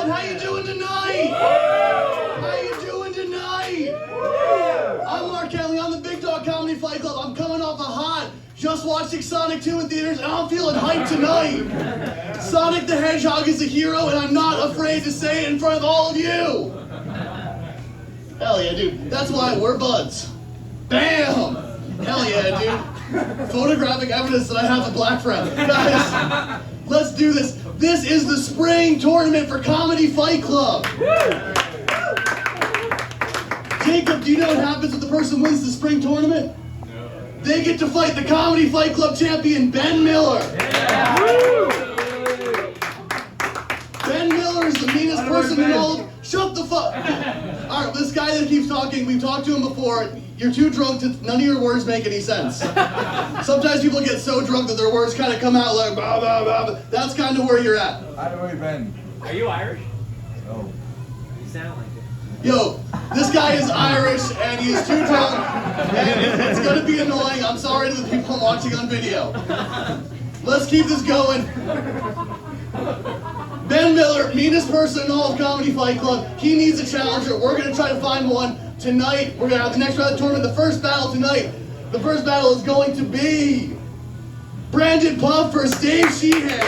everyone. How you doing tonight? How you doing tonight? I'm Mark Henely. I'm the Big Dog Comedy Fight Club. I'm coming off a hot, just watching Sonic 2 in theaters, and I'm feeling hyped tonight. Sonic the Hedgehog is a hero, and I'm not afraid to say it in front of all of you. Hell yeah, dude. That's why we're buds. Bam! Hell yeah, dude. Photographic evidence that I have a black friend. Guys, let's do this. This is the spring tournament for Comedy Fight Club. Jacob, do you know what happens if the person wins the spring tournament? No. They get to fight the Comedy Fight Club champion, Ben Miller. Yeah. Ben Miller is the meanest person in all of... Shut the fuck... Alright, this guy that keeps talking, we've talked to him before. You're too drunk to... None of your words make any sense. Sometimes people get so drunk that their words kind of come out like... Blah, blah, blah. That's kind of where you're at. How do we Ben? Are you Irish? No. You sound like it. Yo, this guy is Irish and he's too drunk and it's gonna be annoying. I'm sorry to the people watching on video. Let's keep this going. Ben Miller, meanest person in all of Comedy Fight Club. He needs a challenger. We're gonna try to find one tonight. We're gonna have the next round of the tournament. The first battle tonight. The first battle is going to be Brandon Puff versus Dave Sheehan.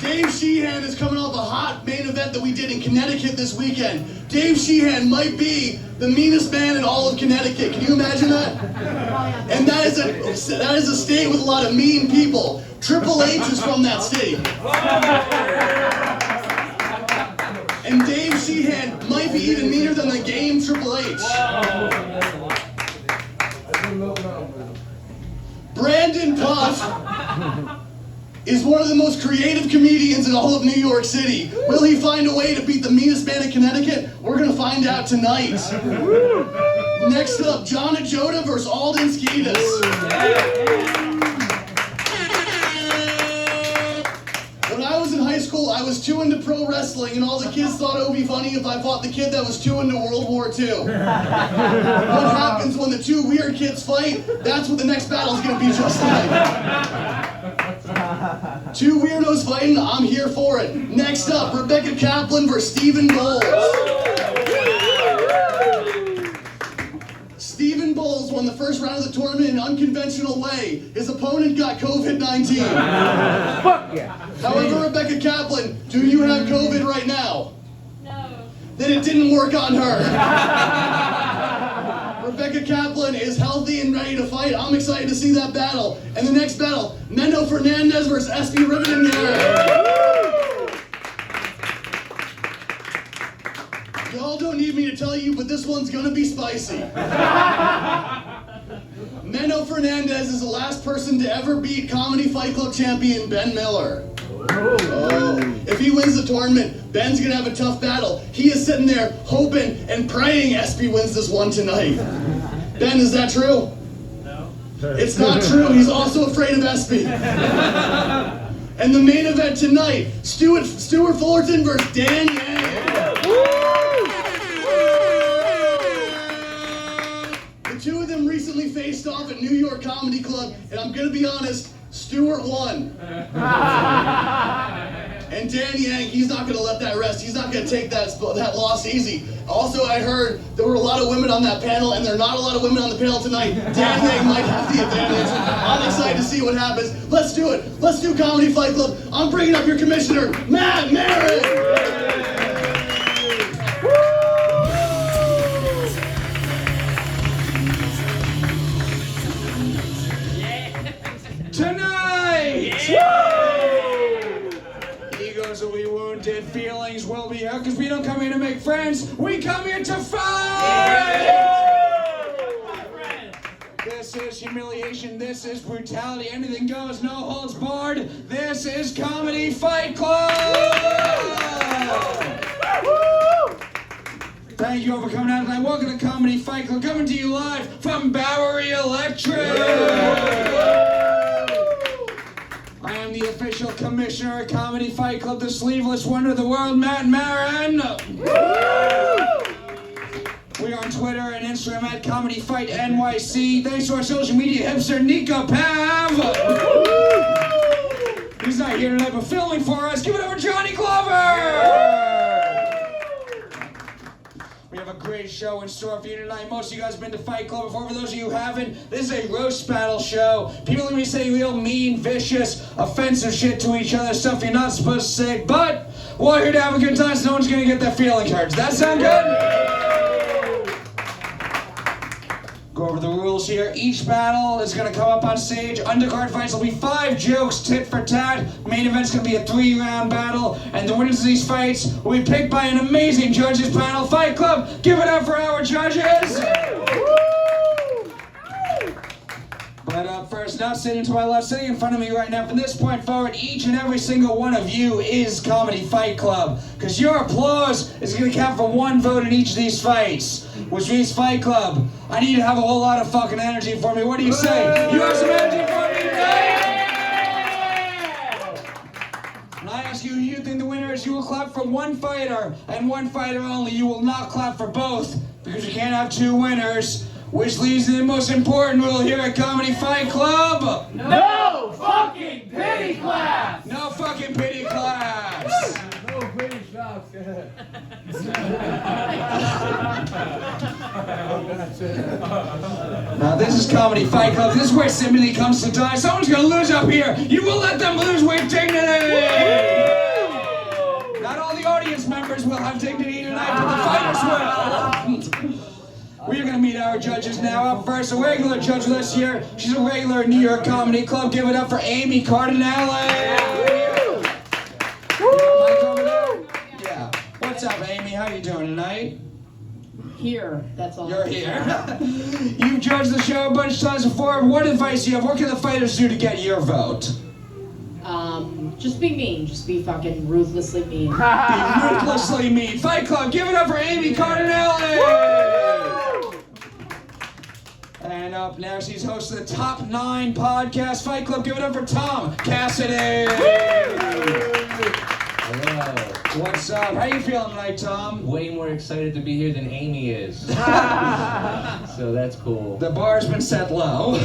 Dave Sheehan is coming off a hot main event that we did in Connecticut this weekend. Dave Sheehan might be the meanest man in all of Connecticut. Can you imagine that? And that is a state with a lot of mean people. Triple H is from that state. And Dave Sheehan might be even meaner than the game Triple H. Brandon Puff is one of the most creative comedians in all of New York City. Will he find a way to beat the meanest man in Connecticut? We're gonna find out tonight. Next up, John Ajodah versus Alden Skeades. When I was in high school, I was too into pro wrestling, and all the kids thought it would be funny if I fought the kid that was too into World War II. What happens when the two weird kids fight? That's what the next battle is gonna be just like. Two weirdos fighting, I'm here for it. Next up, Rebecca Kaplan versus Stephen Bolles. Stephen Bolles won the first round of the tournament in an unconventional way. His opponent got COVID-19. Fuck yeah. However, Rebecca Kaplan, do you have COVID right now? No. Then it didn't work on her. Rebecca Kaplan is healthy and ready to fight. I'm excited to see that battle. And the next battle, Meno Fernandez versus Espi Rivadeneira. Y'all don't need me to tell you, but this one's gonna be spicy. Meno Fernandez is the last person to ever beat Comedy Fight Club champion Ben Miller. Oh. If he wins the tournament, Ben's gonna have a tough battle. He is sitting there hoping and praying Espi wins this one tonight. Ben, is that true? No. It's not true. He's also afraid of Espi. And the main event tonight, Stewart Fullerton versus Dan Yang. The two of them recently faced off at New York Comedy Club, and I'm gonna be honest, Stewart won. And Dan Yang, he's not going to let that rest. He's not going to take that loss easy. Also, I heard there were a lot of women on that panel, and there are not a lot of women on the panel tonight. Dan Yang might have the advantage. I'm excited to see what happens. Let's do it. Let's do Comedy Fight Club. I'm bringing up your commissioner, Maran. Tonight! Yeah. Egos will be wounded, feelings will be hurt, because we don't come here to make friends, we come here to fight! Yeah. This is humiliation, this is brutality, anything goes, no holds barred. This is Comedy Fight Club! Thank you all for coming out tonight. Welcome to Comedy Fight Club, coming to you live from Bowery Electric! I am the official commissioner of Comedy Fight Club, the sleeveless wonder of the world, Maran. We are on Twitter and Instagram at Comedy Fight NYC. Thanks to our social media hipster, Niko Pav. filming for us. Give it up for Johnny Glover! We have a great show in store for you tonight. Most of you guys have been to Fight Club before. For those of you who haven't, this is a roast battle show. People are going to be saying real mean, vicious, offensive shit to each other, stuff you're not supposed to say, but we're here to have a good time, so no one's going to get their feelings hurt. Does that sound good? Go over the rules here. Each battle is going to come up on stage. Undercard fights will be 5 jokes, tit for tat. Main event's going to be a 3-round battle. And the winners of these fights will be picked by an amazing judges panel. Fight Club, give it up for our judges. But up first, not sitting to my left, sitting in front of me right now, from this point forward, each and every single one of you is Comedy Fight Club. Because your applause is going to count for 1 vote in each of these fights. Which means Fight Club, I need you to have a whole lot of fucking energy for me. What do you say? You have some energy for me tonight? And I ask you who you think the winner is. You will clap for 1 fighter, and 1 fighter only. You will not clap for both, because you can't have 2 winners. Which leads to the most important rule here at Comedy Fight Club. No fucking pity claps! No fucking pity claps. No pity claps. Now this is Comedy Fight Club. This is where sympathy comes to die. Someone's gonna lose up here. You will let them lose with dignity. Not all the audience members will have dignity tonight, but the fighters will. We are going to meet our judges now. Up first, a regular judge with us here. She's a regular in New York Comedy Club. Give it up for Amy Cardinale. Yeah. What's up, Amy? How you doing tonight? Here, that's all. You're here. You've judged the show a bunch of times before. What advice do you have? What can the fighters do to get your vote? Just be mean. Just be fucking ruthlessly mean. Be ruthlessly mean. Fight Club, give it up for Amy Cardinale. And up now, she's host of the Top 9 podcast, Fight Club. Give it up for Tom Cassidy. Hello. What's up? How you feeling tonight, Tom? Way more excited to be here than Amy is. So that's cool. The bar's been set low.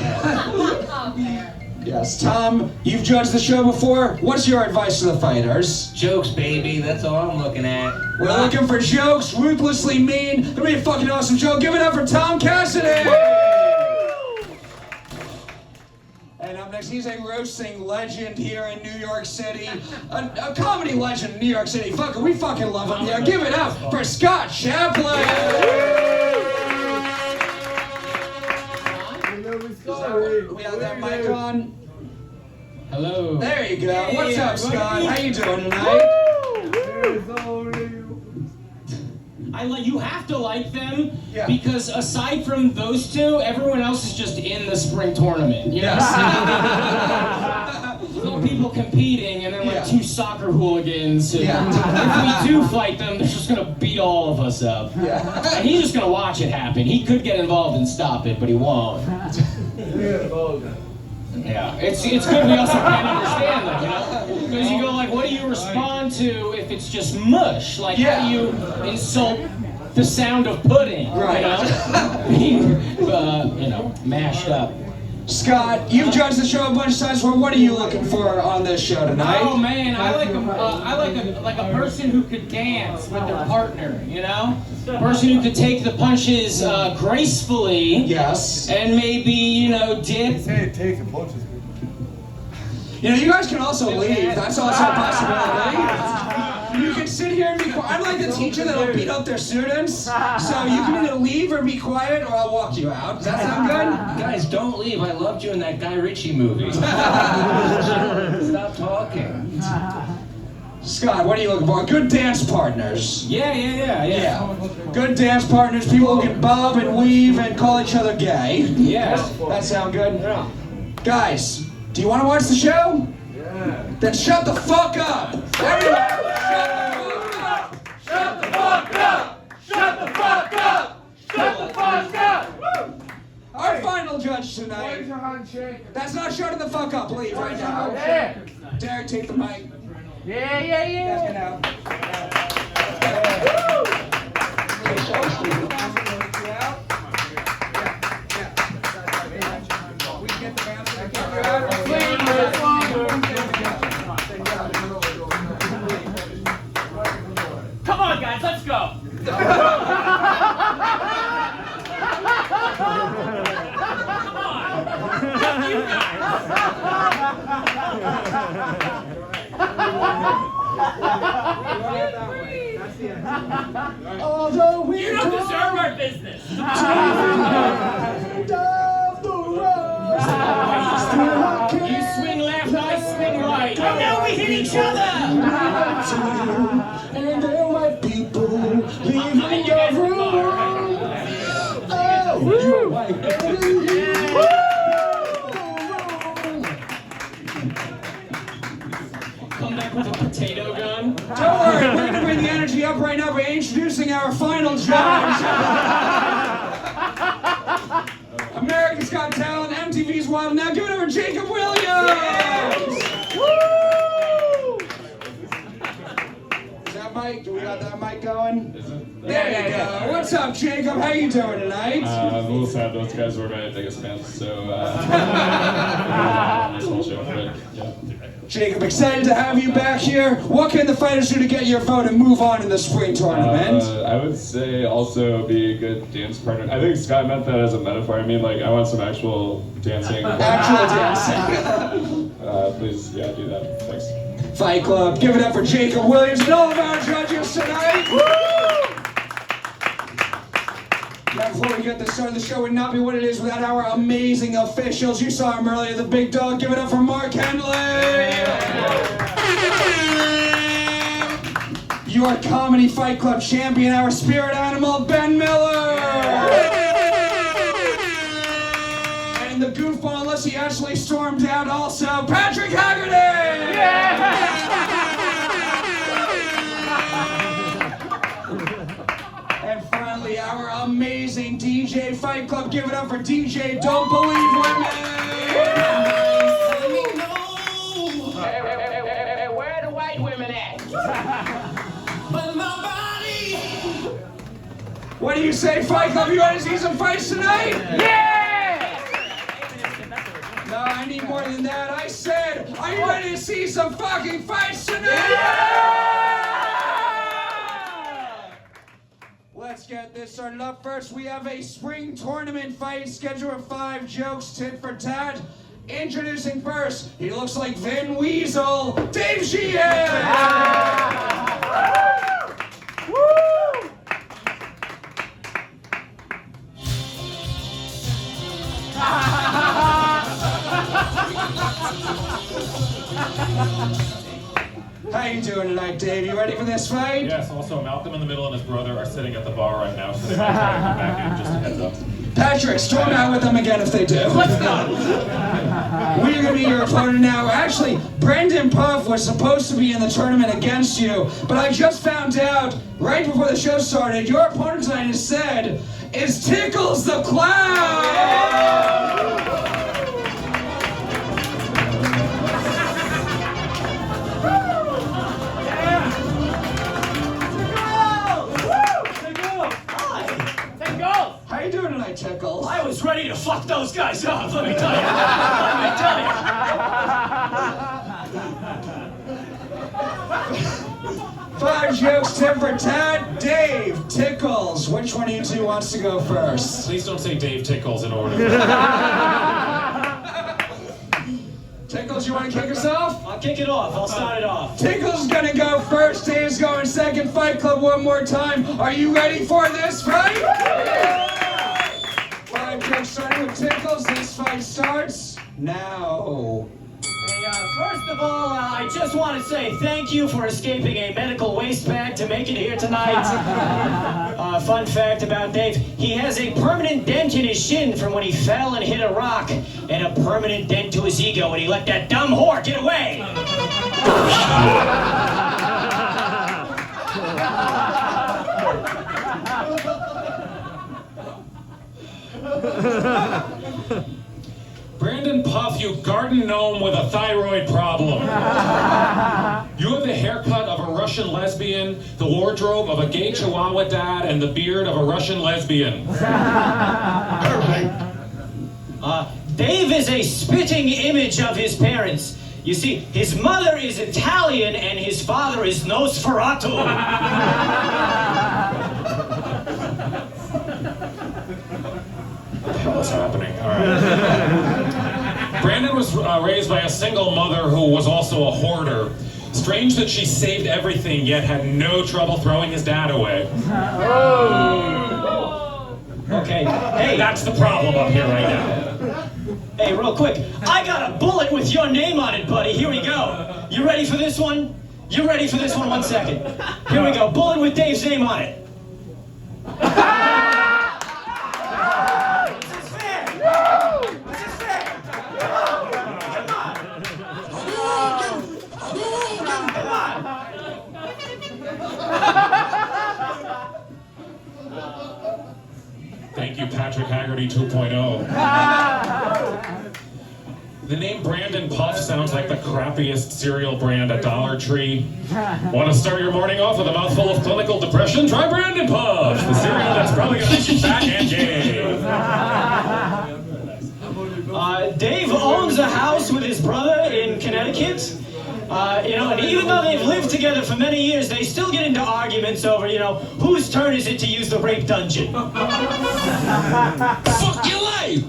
Yes, Tom, you've judged the show before. What's your advice to the fighters? Jokes, baby. That's all I'm looking at. We're looking for jokes, ruthlessly mean. It'll be a fucking awesome show. Give it up for Tom Cassidy. And up next, he's a roasting legend here in New York City. A comedy legend in New York City. Fuck it, we fucking love him here. Give it up for Scott Chaplain. We have that mic on. Hello. There you go. What's up, Scott? How you doing tonight? You have to like them Yeah. because aside from those 2, everyone else is just in the spring tournament. You know? Little people competing and then like Yeah. 2 soccer hooligans. And Yeah. if we do fight them, they're just gonna beat all of us up. Yeah. And he's just gonna watch it happen. He could get involved and stop it, but he won't. Yeah, it's good we also can't understand them, you know? Because you go like, what do you respond to if it's just mush? Like, how do you insult the sound of pudding, Right. you know? Being, mashed up. Scott, you've judged the show a bunch of times before. What are you looking for on this show tonight? Oh man, I like a person who could dance with their partner, you know? A person who could take the punches gracefully. Yes. And maybe, dip. You know, you guys can also leave. That's also a possibility. You can sit here and be quiet. I'm like the teacher that'll beat up their students. So you can either leave or be quiet, or I'll walk you out. Does that sound good? Guys, don't leave. I loved you in that Guy Ritchie movie. Stop talking. Scott, what are you looking for? Good dance partners. Yeah. Good dance partners. People who can bob and weave and call each other gay. Yeah. That sound good? Guys, do you want to watch the show? Yeah. Then shut the fuck up! Everyone, shut the fuck up! Shut the fuck up! Shut the fuck up! Our final judge tonight. That's not shutting the fuck up. Leave right now. Derick, take the mic. Yeah. Get out. Although we You don't deserve our business. of the rose, still I You can't swing left, I swing right. Oh no, we hit each other. to you. And there were people leaving the room. Oh, you're white. Come back with a potato gun. Don't worry, we're going to bring the energy up right now by introducing our final judge. America's Got Talent, MTV's Wild. Now give it over to Jacob Williams. Is that mic? Do we got that mic going? There you go. What's up, Jacob? How you doing tonight? I'm a little sad those guys were my biggest fans, so this whole show, but yeah. Jacob, excited to have you back here. What can the fighters do to get your vote and move on in the spring tournament? I would say also be a good dance partner. I think Scott meant that as a metaphor. I mean, like, I want some actual dancing. Actual dancing. Please, yeah, do that. Thanks. Fight Club, give it up for Jacob Williams and all of our judges tonight. Now, before we get this started, the show would not be what it is without our amazing officials. You saw him earlier, the big dog. Give it up for Mark Henely. Your Comedy Fight Club champion, our spirit animal, Ben Miller. And the goofball, unless he actually stormed out, also Patrick Haggerty. And finally, our amazing DJ Fight Club. Give it up for DJ Don't Believe Women. Hey, where are the white women at? But my body. What do you say, Fight Club? You ready to see some fights tonight? Yeah! No, I need more than that. I said, are you ready to see some fucking fights tonight? Let's get this started up. First, we have a spring tournament fight scheduled for 5 jokes, tit for tat. Introducing first, he looks like Vin Weasel, Dave Sheehan! How you doing tonight, Dave? You ready for this fight? Yes, also Malcolm in the Middle and his brother are sitting at the bar right now, so they might try to come back in, just a heads up. Patrick, storm out with them again if they do. Let's go! We're going to be your opponent now. Actually, Brendan Puff was supposed to be in the tournament against you, but I just found out right before the show started, your opponent tonight has said is Tickles the Clown! How you doing tonight, Tickles? I was ready to fuck those guys up, let me tell you. 5 jokes, tit for tat. Dave, Tickles, which one of you two wants to go first? Please don't say Dave Tickles in order. Tickles, you want to kick us off? I'll kick it off, I'll start it off. Tickles is gonna go first, Dave's going second. Fight Club one more time. Are you ready for this fight? 5 jokes starting with Tickles. This fight starts now. First of all, I just want to say thank you for escaping a medical waste bag to make it here tonight. Fun fact about Dave, he has a permanent dent in his shin from when he fell and hit a rock, and a permanent dent to his ego when he let that dumb whore get away. Brandon Puff, you garden gnome with a thyroid problem. You have the haircut of a Russian lesbian, the wardrobe of a gay Chihuahua dad, and the beard of a Russian lesbian. Dave is a spitting image of his parents. You see, his mother is Italian and his father is Nosferatu. What the hell is happening? All right. Brandon was raised by a single mother who was also a hoarder. Strange that she saved everything, yet had no trouble throwing his dad away. Okay, hey. That's the problem up here right now. Hey, real quick, I got a bullet with your name on it, buddy. Here we go. You ready for this one? You ready for this one? 1 second. Here we go. Bullet with Dave's name on it. This is fair. This is fair. Come on. Thank you, Patrick Haggerty 2.0. The name Brandon Puff sounds like the crappiest cereal brand at Dollar Tree. Want to start your morning off with a mouthful of clinical depression? Try Brandon Puff, the cereal that's probably going to make you fat and gay. Dave owns a house with his brother in Connecticut. And even though they've lived together for many years, they still get into arguments over, whose turn is it to use the rape dungeon? Fuck your life!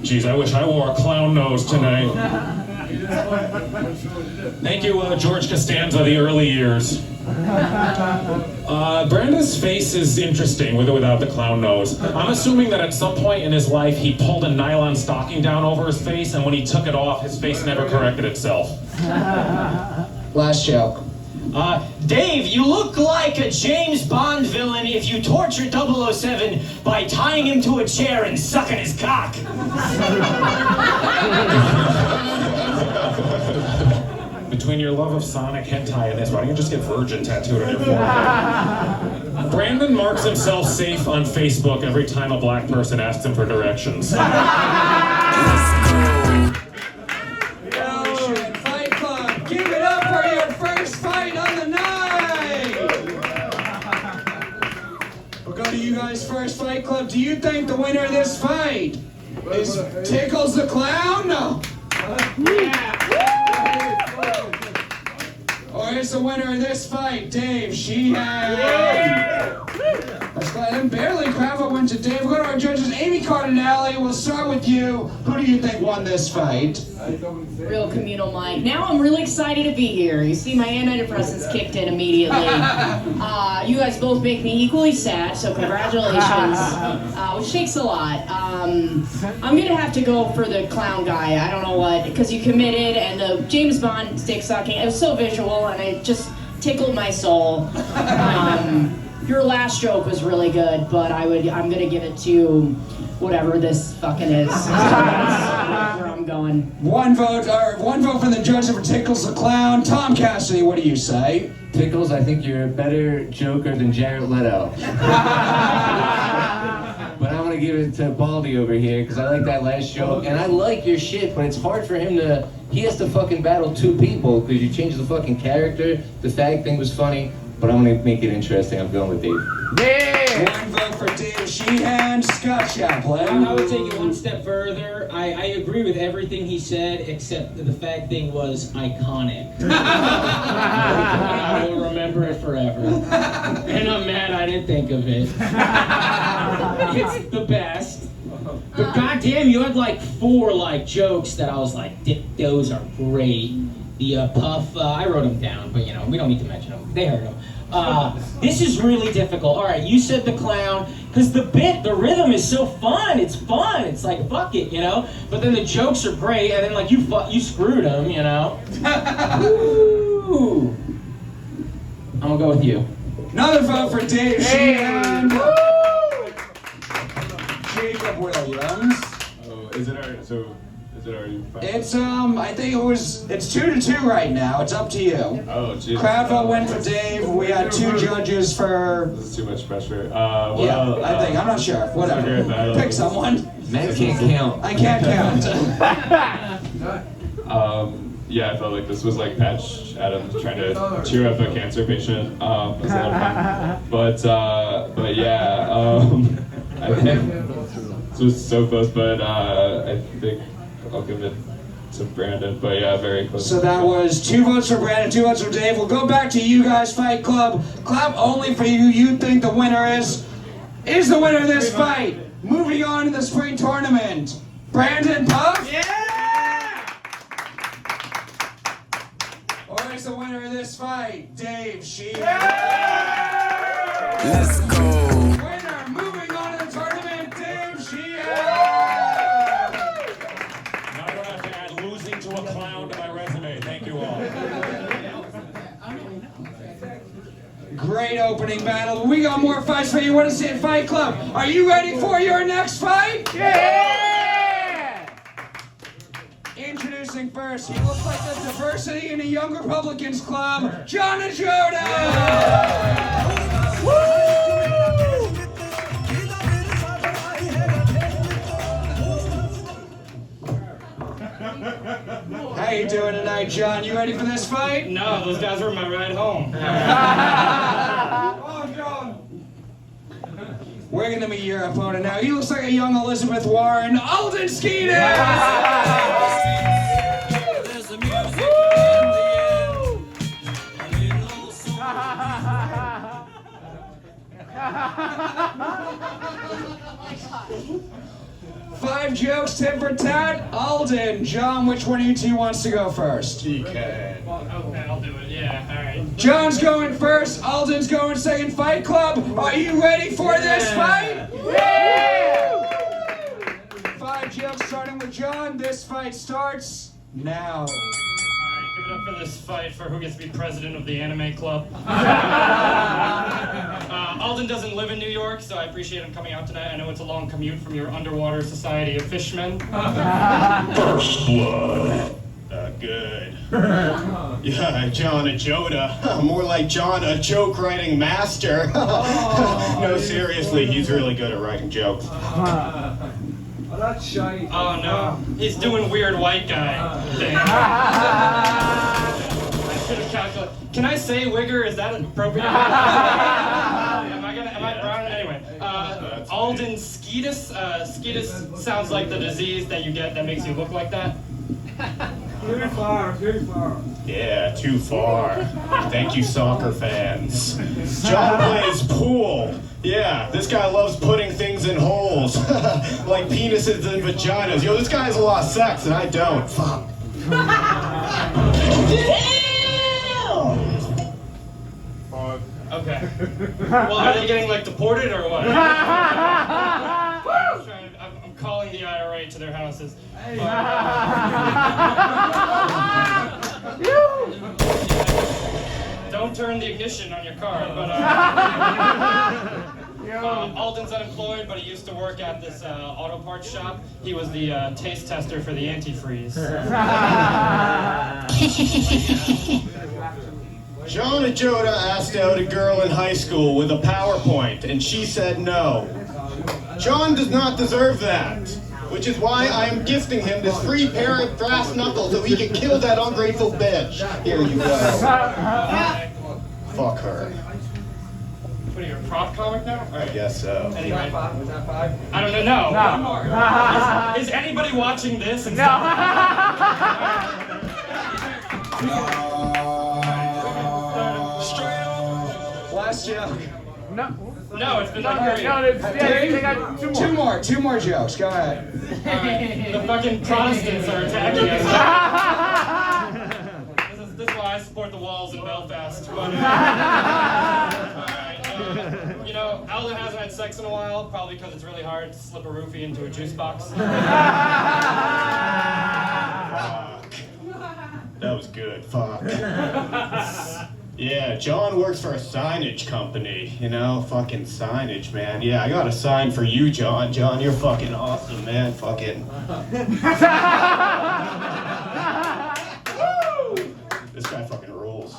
Jeez, I wish I wore a clown nose tonight. Thank you, George Costanza, the early years. Brandon's face is interesting, with or without the clown nose. I'm assuming that at some point in his life, he pulled a nylon stocking down over his face, and when he took it off, his face never corrected itself. Last joke. Dave, you look like a James Bond villain if you torture 007 by tying him to a chair and sucking his cock. Between your love of Sonic hentai and this, why don't you just get virgin tattooed on your forehead? Brandon marks himself safe on Facebook every time a black person asks him for directions. Fight Club, give it up for your first fight of the night! We'll go to you guys first, Fight Club. Do you think the winner of this fight is Tickles the Clown? No. Or is the winner of this fight Dave Sheehan? Let's go ahead and barely Cravo went to Dave. We'll go to our judges, Amy Cardinale. We'll start with you. Who do you think won this fight? Real communal mind. Now I'm really excited to be here. You see, my antidepressants kicked in immediately. You guys both make me equally sad, so congratulations. Which takes a lot. I'm gonna have to go for the clown guy. I don't know what, because you committed, and the James Bond stick sucking. It was so visual, and it just tickled my soul. Your last joke was really good, but I'm gonna give it to whatever this fucking is. That's where I'm going. One vote from the judge for Tickles the Clown. Tom Cassidy, what do you say? Tickles, I think you're a better joker than Jared Leto. But I'm gonna give it to Baldy over here, because I like that last joke, and I like your shit, but it's hard for him to, he has to fucking battle two people, because you changed the fucking character. The fag thing was funny, but I'm gonna make it interesting. I'm going with Dave. Yeah! One vote for Dave Sheehan. Scott Chaplain. I would take it one step further. I agree with everything he said, except the fact thing was iconic. I will remember it forever. And I'm mad I didn't think of it. It's the best. But goddamn, you had like 4 jokes that I was like, those are great. The Puff, I wrote them down, but we don't need to mention them. They heard them. This is really difficult. All right, you said the clown, because the rhythm is so fun. It's fun. It's like, fuck it, But then the jokes are great, and then you screwed them, Woo! I'm gonna go with you. Another vote for Dave Sheehan. Jacob Williams. Oh, is it already five? It's I think it's 2-2 right now. It's up to you. Oh, jeez. Crowd vote went for Dave. We had 2 judges for. This is too much pressure. I'm not sure. Whatever. Pick someone. Men can't count. I can't count. Yeah, I felt like this was like Patch Adams trying to cheer up a cancer patient. It was a lot of fun. But yeah, I think this was so close, but I think I'll give it to Brandon. But yeah, very close. So that was 2 votes for Brandon, 2 votes for Dave. We'll go back to you guys, Fight Club. Clap only for who you think the winner is the winner of this fight. Moving on to the spring tournament, Brandon Puff. Yeah! here's the winner of this fight, Dave Sheehan. Let's go. Winner, moving on to the tournament, Dave Sheehan. Now I don't have to add losing to a clown to my resume. Thank you all. Great opening battle. We got more fights for you. Want to see at Fight Club? Are you ready for your next fight? Yeah! Introducing first, he looks like the diversity in a Young Republicans club, John Ajodah! Woo! How you doing tonight, John? You ready for this fight? No, those guys were my ride home. Oh, John. We're gonna meet your opponent now. He looks like a young Elizabeth Warren, Alden Skeades! There's the music in the air. A little soul. 5 jokes, tit for tat. Alden, John, which one of you two wants to go first? Okay, I'll do it. Yeah, all right. John's going first, Alden's going second. Fight Club, are you ready for this fight? Yeah! 5 jokes starting with John. This fight starts now. All right, give it up for this fight for who gets to be president of the anime club. Alden doesn't live in New York, so I appreciate him coming out tonight. I know it's a long commute from your underwater society of fishmen. First blood. Good. Yeah, John Ajodah. More like John, a joke writing master. No, seriously, he's really good at writing jokes. Oh, that's shite. Oh no, he's doing weird white guy thing. I should have calculated. Can I say wigger? Is that appropriate? Am I brown? Anyway, Alden Skeades. Skeades sounds like the disease that you get that makes you look like that. Too far, too far. Yeah, too far. Thank you, soccer fans. John plays pool. Yeah, this guy loves putting things in holes. Like penises and vaginas. Yo, this guy has a lot of sex and I don't. Fuck. Okay. Well, are they getting like deported or what? I'm calling the IRA to their houses. Don't turn the ignition on your car. But Alden's unemployed, but he used to work at this auto parts shop. He was the taste tester for the antifreeze. John Ajodah asked out a girl in high school with a PowerPoint, and she said no. John does not deserve that, which is why I am gifting him this free pair of brass knuckles so he can kill that ungrateful bitch. Here you go. Fuck her. What are you, a prop comic now? I guess so. Anyway. Was that 5? I don't know. No. Is anybody watching this? And Last joke. No, it's been like great. No, they got 2 more. Two more jokes. Go ahead. Alright, the fucking Protestants are attacking us. This is why I support the walls in Belfast. But, you know, Alden hasn't had sex in a while, probably because it's really hard to slip a roofie into a juice box. Fuck. That was good. Fuck. Yeah, John works for a signage company, you know, fucking signage, man. Yeah, I got a sign for you, John. John, you're fucking awesome, man. Fucking. This guy fucking rules.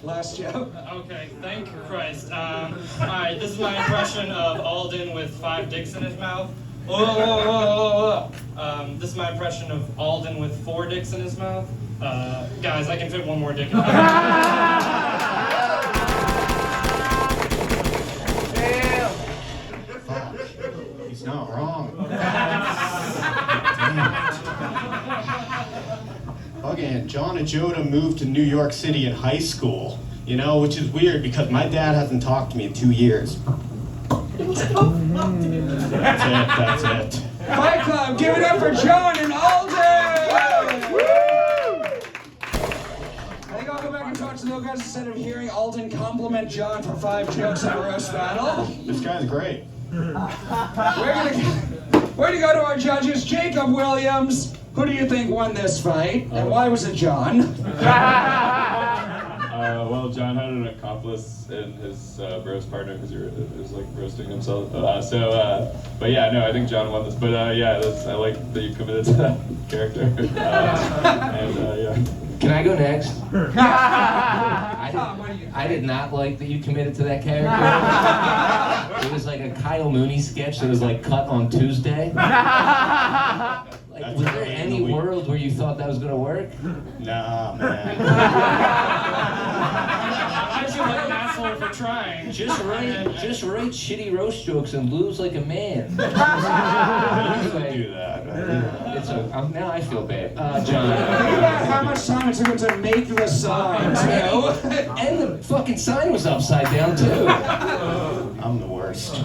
Last joke. Okay, thank Christ. Alright, this is my impression of Alden with 5 dicks in his mouth. This is my impression of Alden with 4 dicks in his mouth. Guys, I can fit 1 more dick in my mouth. Fuck. He's not wrong. Again, John Ajodah moved to New York City in high school, you know, which is weird because my dad hasn't talked to me in 2 years. That's it. Fight Club, give it up for John and Alden! Woo! I think I'll go go back and talk to those guys instead of hearing Alden compliment John for 5 jokes in a roast battle. This guy's great. We're gonna go to our judges. Jacob Williams, who do you think won this fight, and why was it John? Well, John had an accomplice in his roast partner because he was like roasting himself. But yeah, no, I think John won this. But yeah, I like that you committed to that character. Yeah. Can I go next? I did not like that you committed to that character. It was like a Kyle Mooney sketch that was like cut on Tuesday. Like, was there any world where you thought that was gonna work? Nah, man. I feel like an asshole for trying. Just write shitty roast jokes and lose like a man. Anyway, do that. Now I feel bad. John. Think about how much time it took him to make the sign, too. And the fucking sign was upside down, too. I'm the worst.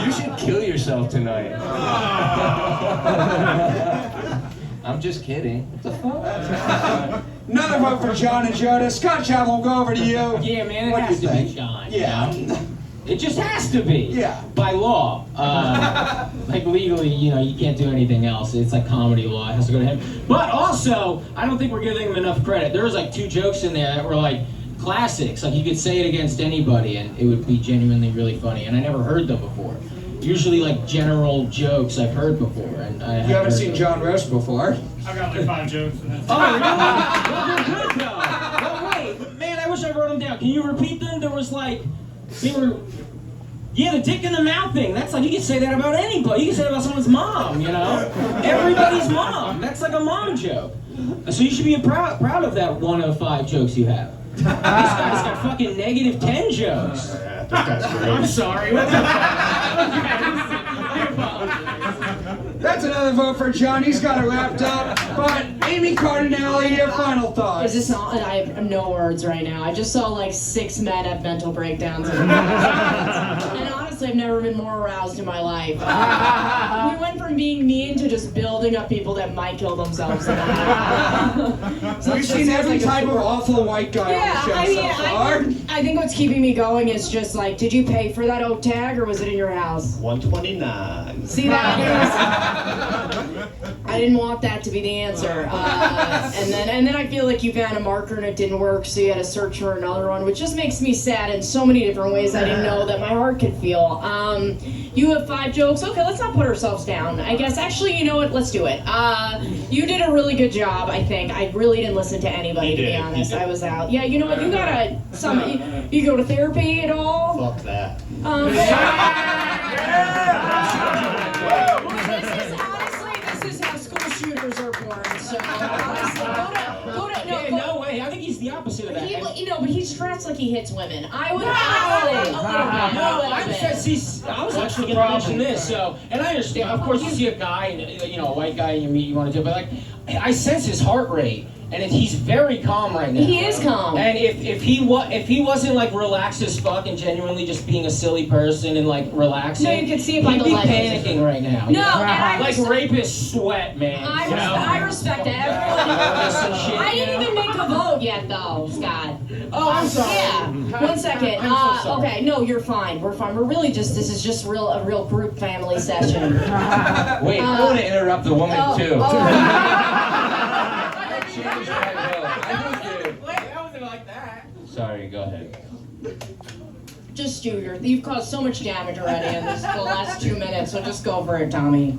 You should kill yourself tonight. I'm just kidding. What the fuck? Another vote for John and Ajodah. Scott Chaplain, we'll go over to you. Yeah, man, it What do has you to think? be John. Yeah. It just has to be. Yeah. By law. Like legally, you can't do anything else. It's like comedy law. It has to go to him. But also, I don't think we're giving him enough credit. There was like 2 jokes in there that were like classics. Like you could say it against anybody and it would be genuinely really funny. And I never heard them before. Usually like general jokes I've heard before. And You haven't seen John roast before. I got like 5 jokes. Oh, really? Well, they're good though. Well, wait, man, I wish I wrote them down. Can you repeat them? There was like, the dick in the mouth thing. That's like, you can say that about anybody. You can say that about someone's mom, Everybody's mom. That's like a mom joke. So you should be proud of that 1 of 5 jokes you have. This guy's got fucking negative 10 jokes. Yeah, this guy's great. I'm sorry. What the That's another vote for John. He's got it wrapped up. But Amy Cardinale, your final thoughts. Is this all? I have no words right now. I just saw like 6 men have mental breakdowns. And honestly, I've never been more aroused in my life. We went from being mean to just building up people that might kill themselves. So We've seen every type of awful white guy on the show so far. I think what's keeping me going is just like, did you pay for that oak tag or was it in your house? 129. See that? I didn't want that to be the answer. And then I feel like you found a marker and it didn't work, so you had to search for another one, which just makes me sad in so many different ways I didn't know that my heart could feel. You have 5 jokes. Okay, let's not put ourselves down. I guess actually, you know what? Let's do it. You did a really good job, I think. I really didn't listen to anybody, to be honest. I was out. Yeah, you know what? You gotta you go to therapy at all? Fuck that. This is how school shooters are born. So honestly, no way. I think he's the opposite of that. But he's dressed like he hits women. I would I was actually going to mention this. So, and I understand. Of course, you see a guy, a white guy, and you meet, you want to do it. But like, I sense his heart rate. And he's very calm right now. He is calm. And if he wasn't like relaxed as fuck and genuinely just being a silly person and like relaxing, no, you can see it by the he'd be panicking right now. No, and like rapist sweat, man. I respect it. I didn't even make a vote yet, though, Scott. Oh, I'm sorry. Yeah. 1 second. I'm so sorry. Okay, no, you're fine. We're fine. This is just a real group family session. Wait, I want to interrupt the woman too. Sorry, go ahead. Just you've caused so much damage already in the last 2 minutes, so just go for it, Tommy.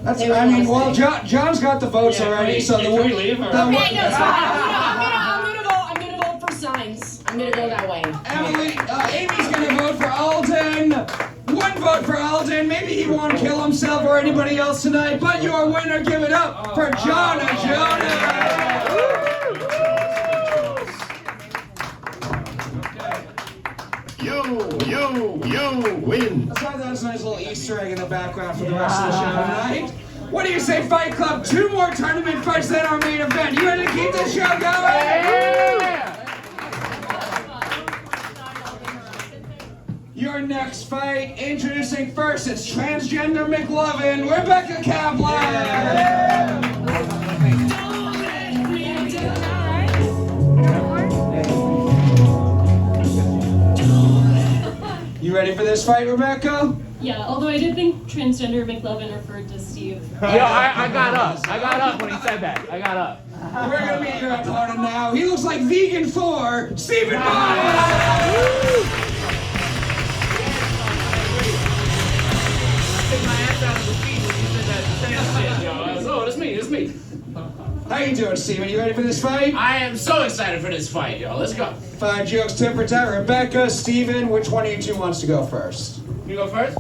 John's got the votes already, so can we leave? Okay, no, it's fine. I'm gonna vote for signs. I'm gonna go that way. Amy's gonna vote for Alden. 1 vote for Alden. Maybe he won't kill himself or anybody else tonight, but your winner, give it up for John and Ajodah. You win. That's why that's a nice little Easter egg in the background for the rest of the show tonight. What do you say, Fight Club? 2 more tournament fights than our main event. You ready to keep this show going? Yeah. Your next fight, introducing first, it's transgender McLovin, Rebecca Kaplan. ready for this fight, Rebecca? Yeah, although I did think transgender McLovin referred to Steve. I got up. I got up when he said that. I got up. We're gonna meet your opponent now. He looks like vegan 4, Stephen Bolles! Oh, it's me. How you doing, Steven? You ready for this fight? I am so excited for this fight, yo. Let's go. 5 jokes, 10 for time. Rebecca, Steven, which one of you two wants to go first? You go first?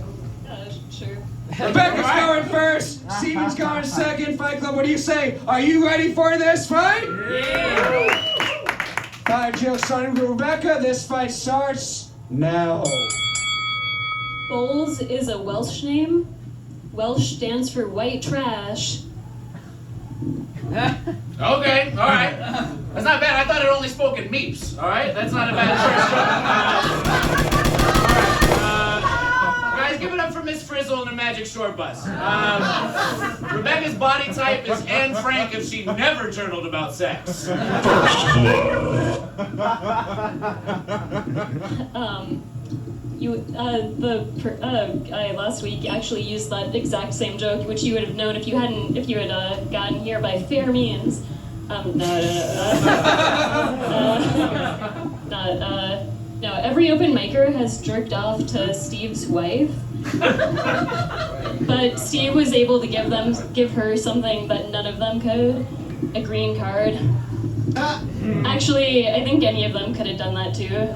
Sure. Rebecca's going first. Steven's going second. Fight Club, what do you say? Are you ready for this fight? Yeah. 5 jokes starting with Rebecca. This fight starts now. Bolles is a Welsh name. Welsh stands for white trash. Okay, alright. That's not bad. I thought it only spoke in meeps. Alright, that's not a bad first joke. Guys, give it up for Miss Frizzle and the Magic Short Bus. Rebecca's body type is Anne Frank if she never journaled about sex. I last week actually used that exact same joke, which you would have known if you had gotten here by fair means. No, every open micer has jerked off to Steve's wife, but Steve was able to give her something that none of them could, a green card. Actually, I think any of them could have done that too.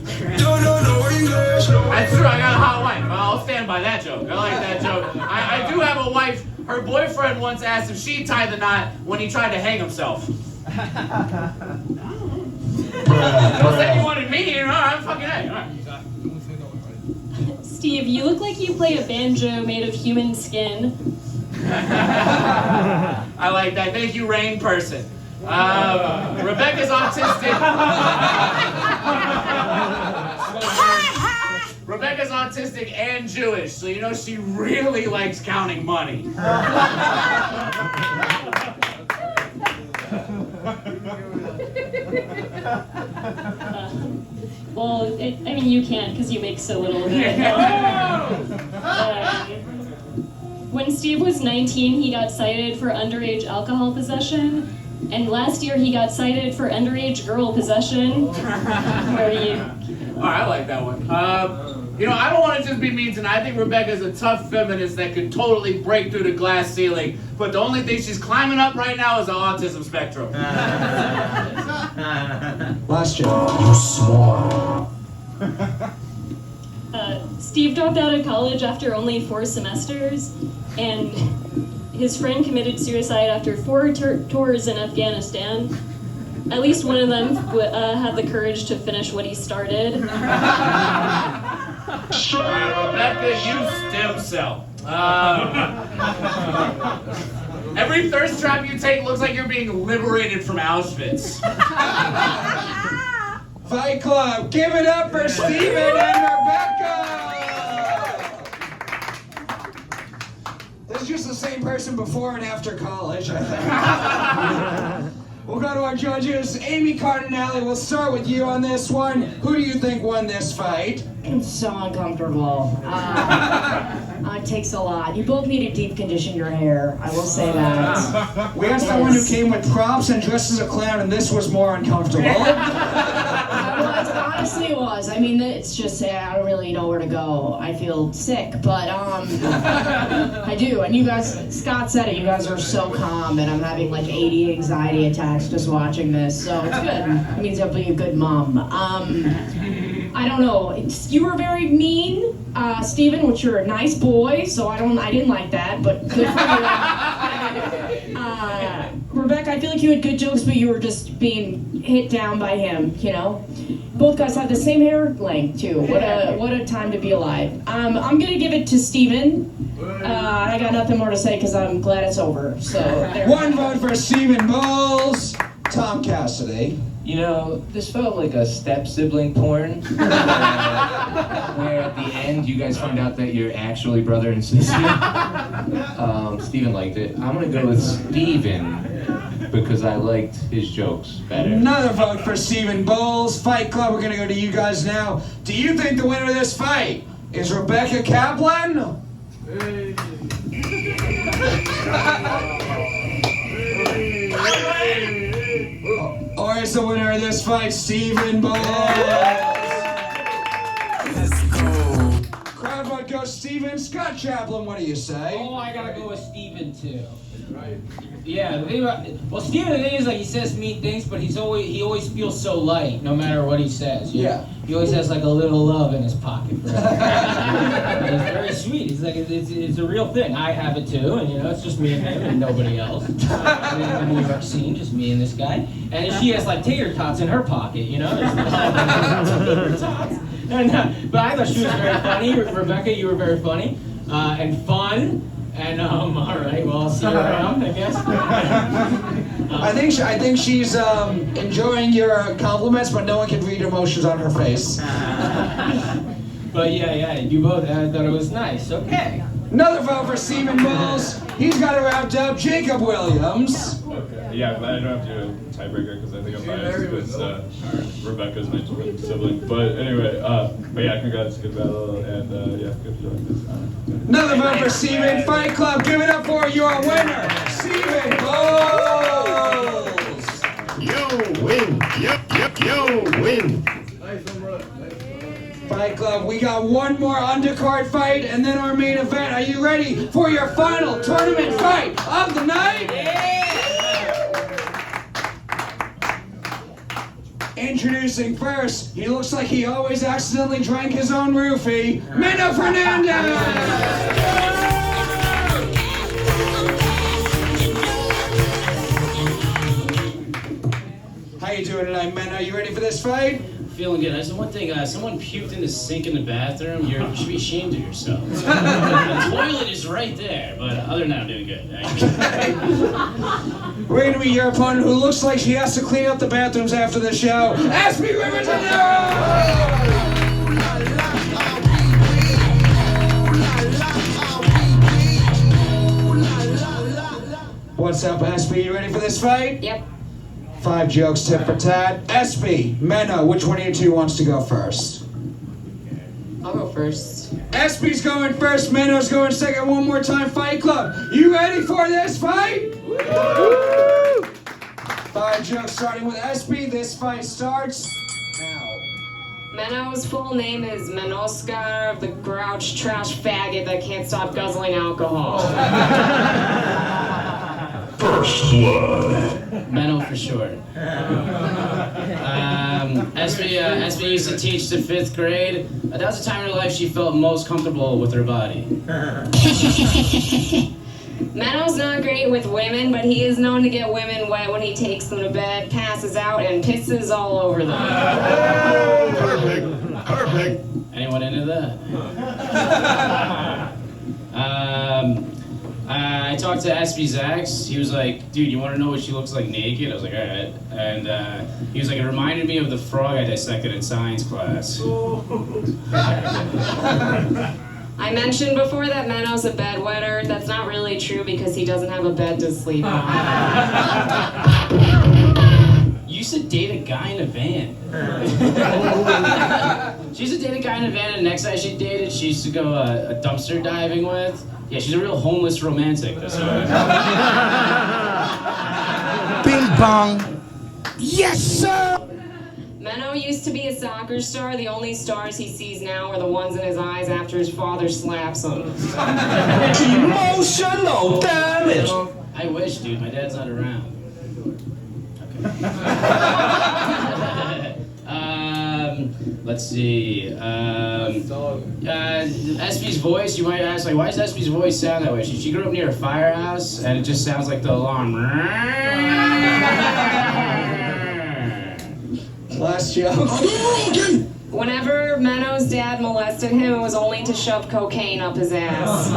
That's true, I got a hot wife. I'll stand by that joke. I like that joke. I do have a wife. Her boyfriend once asked if she'd tie the knot when he tried to hang himself. Don't say you wanted me, you know, I'm fucking A. All right. Steve, you look like you play a banjo made of human skin. I like that. Thank you, Rain Person. Rebecca's autistic. Rebecca's autistic and Jewish, so you know she really likes counting money. Well, I mean, you can't because you make so little of it. When Steve was 19, he got cited for underage alcohol possession. And last year he got cited for underage girl possession. Where you... All right, I like that one. You know, I don't want to just be mean tonight. I think Rebecca's a tough feminist that could totally break through the glass ceiling. But the only thing she's climbing up right now is the autism spectrum. Last joke. You swore. Steve dropped out of college after only 4 semesters, and his friend committed suicide after 4 tours in Afghanistan. At least one of them had the courage to finish what he started. Rebecca, you stem cell. Every thirst trap you take looks like you're being liberated from Auschwitz. Fight Club, give it up for Steven and Rebecca! This is just the same person before and after college, I think. We'll go to our judges. Amy Cardinale, we'll start with you on this one. Who do you think won this fight? It's so uncomfortable. It takes a lot. You both need to deep condition your hair. I will say that. We asked the one who came with props and dressed as a clown, and this was more uncomfortable. Honestly, it was. I mean, it's just, I don't really know where to go. I feel sick, but I do. And you guys, Scott said it, you guys are so calm, and I'm having like 80 anxiety attacks just watching this, so it's good. It means I'll be a good mom. I don't know. You were very mean, Steven, which you're a nice boy, so I didn't like that, but good for you. Rebecca, I feel like you had good jokes, but you were just being hit down by him, you know? Both guys have the same hair length, too. What a time to be alive. I'm gonna give it to Steven. I got nothing more to say because I'm glad it's over, so. One vote for Stephen Bolles. Tom Cassidy. You know, this felt like a step-sibling porn, where at the end you guys find out that you're actually brother and sister. Steven liked it. I'm gonna go with Steven. because I liked his jokes better. Another vote for Stephen Bolles. Fight Club, we're gonna go to you guys now. Do you think the winner of this fight is Rebecca Kaplan? Or is the winner of this fight Stephen Bolles? Crowd vote goes Stephen. Scott Chaplain, what do you say? Oh, I gotta go with Steven too. Yeah, the thing about Steven, the thing is, like, he says mean things, but he always feels so light, no matter what he says. Yeah. He always has like a little love in his pocket for everyone. It's very sweet. He's like, it's a real thing. I have it too, and it's just me and him and nobody else. In the New York scene, just me and this guy. And she has like tater tots in her pocket, tater tots. And, but I thought she was very funny. Rebecca, you were very funny and fun. And all right, well, I'll see you around, I guess. I think she's enjoying your compliments, but no one can read emotions on her face. But yeah, you both thought it was nice. Okay. Another vote for Stephen Bolles. He's got it wrapped up. Jacob Williams. Okay. Yeah, glad I don't have to do a tiebreaker because I think I'm biased because Rebecca's my twin sibling. But anyway, but yeah, congrats, good battle, and yeah, good job. Another vote for Stephen. Fight Club, give it up for your winner, Stephen Bolles. You win. Yep, you win. Fight Club, we got one more undercard fight and then our main event. Are you ready for your final tournament fight of the night? Introducing first, he looks like he always accidentally drank his own roofie, Meno Fernandez! How you doing tonight, Meno? You ready for this fight? Feeling good. There's one thing, someone puked in the sink in the bathroom. You should be ashamed of yourself. The toilet is right there, but other than that, I'm doing good. We're going to meet your opponent who looks like she has to clean up the bathrooms after the show, Espi Rivadeneira! What's up, Espi? You ready for this fight? Yep. 5 jokes, tit for tat. Espi, Meno, which one of you two wants to go first? I'll go first. Espi's going first, Meno's going second. One more time, Fight Club. You ready for this fight? Woo! 5 jokes starting with Espi. This fight starts now. Meno's full name is Menoskar, the grouch trash faggot that can't stop guzzling alcohol. First blood. Meno for short. Espi used to teach the 5th grade. That was the time in her life she felt most comfortable with her body. Meno's not great with women, but he is known to get women wet when he takes them to bed, passes out, and pisses all over them. Perfect. Anyone into that? I talked to Espi's ex. He was like, dude, you want to know what she looks like naked? I was like, all right. And he was like, it reminded me of the frog I dissected in science class. I mentioned before that Meno's a bedwetter. That's not really true because he doesn't have a bed to sleep on. You used to date a guy in a van. She used to date a guy in a van, and the next guy she dated, she used to go dumpster diving with. Yeah, she's a real homeless romantic. That's Bing bong. Yes, sir. Meno used to be a soccer star. The only stars he sees now are the ones in his eyes after his father slaps him. Emotional damage. I wish, dude. My dad's not around. Let's see. Espi's voice, you might ask, like, why does Espi's voice sound that way? She grew up near a firehouse, and it just sounds like the alarm. Last joke. Whenever Meno's dad molested him, it was only to shove cocaine up his ass.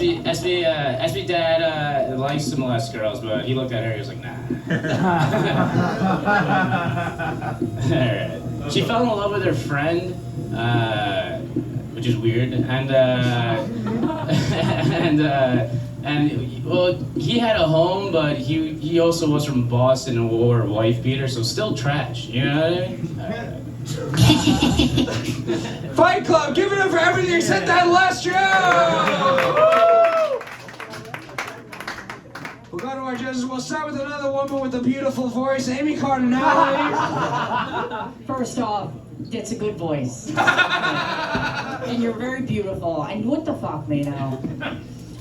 Espi dad likes to molest girls, but he looked at her, he was like, nah. Alright. She fell in love with her friend, which is weird, and and well, he had a home, but he also was from Boston and wore a wife beater, so still trash. You know what I mean? Fight Club, give it up for everything you said that last show! We'll go to our judges. We'll start with another woman with a beautiful voice, Amy Cardinale. First off, it's a good voice. And you're very beautiful. And what the fuck, Meno?